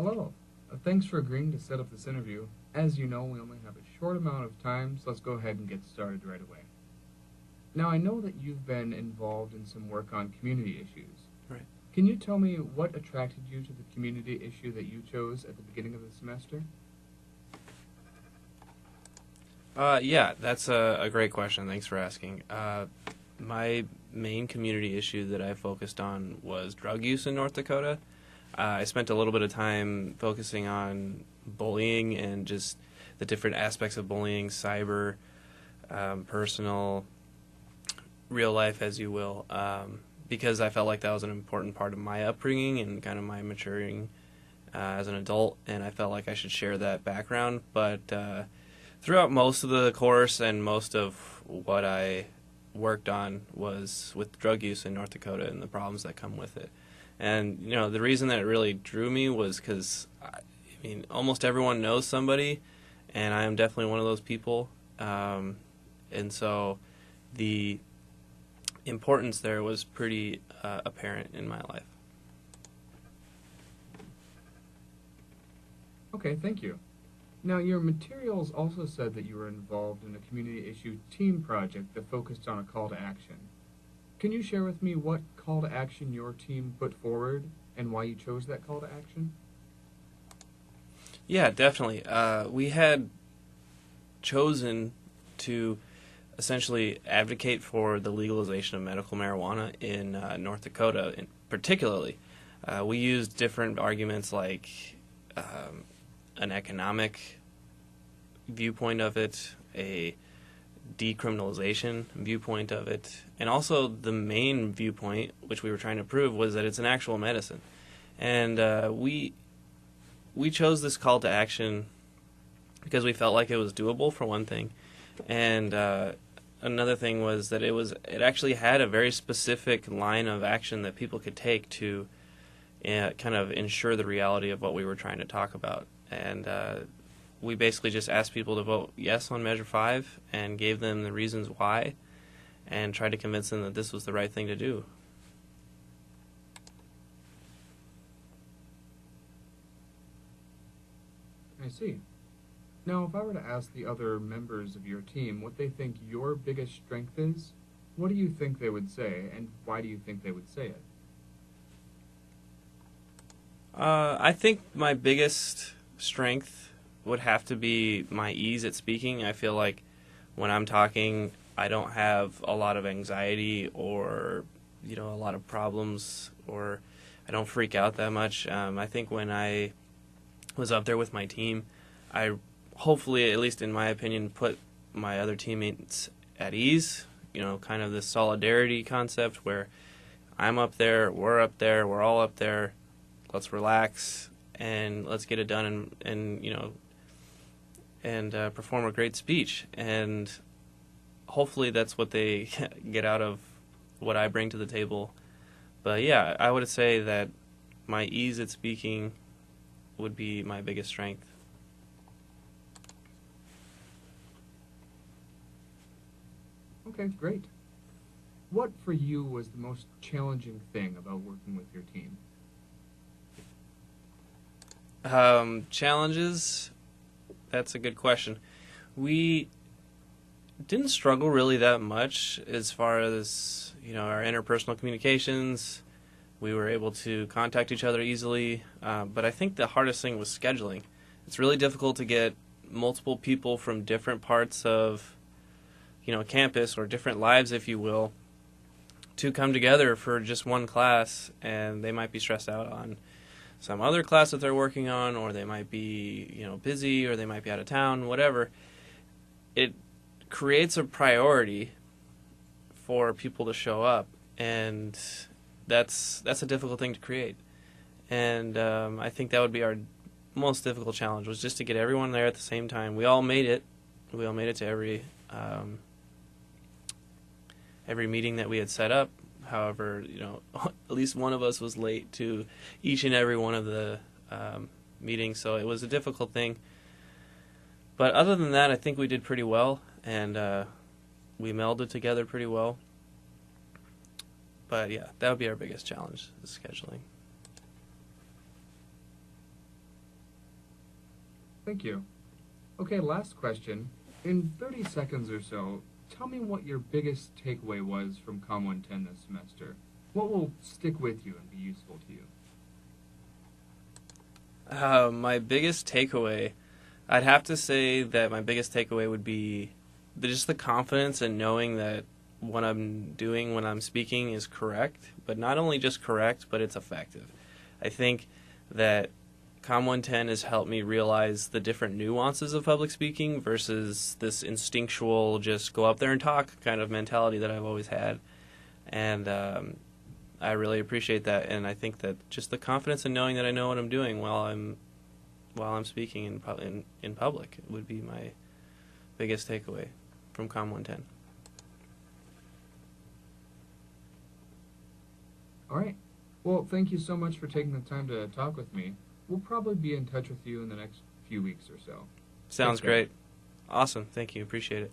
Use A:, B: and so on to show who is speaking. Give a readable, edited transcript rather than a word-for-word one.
A: Hello. Thanks for agreeing to set up this interview. As you know, we only have a short amount of time, so let's go ahead and get started right away. Now, I know that you've been involved in some work on community issues.
B: Right.
A: Can you tell me what attracted you to the community issue that you chose at the beginning of the semester?
B: Yeah, that's a great question. Thanks for asking. My main community issue that I focused on was drug use in North Dakota. I spent a little bit of time focusing on bullying and just the different aspects of bullying, cyber, personal, real life, as you will, because I felt like that was an important part of my upbringing and kind of my maturing as an adult, and I felt like I should share that background. But throughout most of the course and most of what I worked on was with drug use in North Dakota and the problems that come with it. And, the reason that it really drew me was because, almost everyone knows somebody, and I am definitely one of those people. And so the importance there was pretty apparent in my life.
A: Okay, thank you. Now, your materials also said that you were involved in a community issue team project that focused on a call to action. Can you share with me what call to action your team put forward and why you chose that call to action?
B: Yeah, definitely. We had chosen to essentially advocate for the legalization of medical marijuana in North Dakota, particularly. We used different arguments like an economic viewpoint of it, a decriminalization viewpoint of it, and also the main viewpoint, which we were trying to prove, was that it's an actual medicine. And we chose this call to action because we felt like it was doable, for one thing, and another thing was that it actually had a very specific line of action that people could take to kind of ensure the reality of what we were trying to talk about. And we basically just asked people to vote yes on Measure 5 and gave them the reasons why and tried to convince them that this was the right thing to do.
A: I see. Now, if I were to ask the other members of your team what they think your biggest strength is, what do you think they would say, and why do you think they would say it?
B: I think my biggest strength would have to be my ease at speaking. I feel like when I'm talking, I don't have a lot of anxiety or, a lot of problems, or I don't freak out that much. I think when I was up there with my team, I hopefully, at least in my opinion, put my other teammates at ease, kind of this solidarity concept where I'm up there, we're all up there, let's relax and let's get it done and perform a great speech. And hopefully that's what they get out of what I bring to the table. But yeah, I would say that my ease at speaking would be my biggest strength.
A: Okay, great. What for you was the most challenging thing about working with your team?
B: Challenges? That's a good question. We didn't struggle really that much as far as, our interpersonal communications. We were able to contact each other easily, but I think the hardest thing was scheduling. It's really difficult to get multiple people from different parts of, campus or different lives, if you will, to come together for just one class, and they might be stressed out on some other class that they're working on, or they might be, busy, or they might be out of town, whatever. It creates a priority for people to show up, and that's a difficult thing to create. And I think that would be our most difficult challenge, was just to get everyone there at the same time. We all made it. We all made it to every meeting that we had set up. However, at least one of us was late to each and every one of the meetings, so it was a difficult thing. But other than that, I think we did pretty well, and we melded together pretty well. But yeah, that would be our biggest challenge, is scheduling.
A: Thank you. Okay, last question. In 30 seconds or so, tell me what your biggest takeaway was from Comm 110 this semester. What will stick with you and be useful to you?
B: My biggest takeaway, I'd have to say that my biggest takeaway would be just the confidence in knowing that what I'm doing when I'm speaking is correct, but not only just correct, but it's effective. I think that Com 110 has helped me realize the different nuances of public speaking versus this instinctual just go up there and talk kind of mentality that I've always had. And I really appreciate that, and I think that just the confidence in knowing that I know what I'm doing while I'm speaking in public would be my biggest takeaway from Com 110.
A: All right. Well, thank you so much for taking the time to talk with me. We'll probably be in touch with you in the next few weeks or so.
B: Sounds
A: Take care.
B: great. Awesome. Thank you. Appreciate it.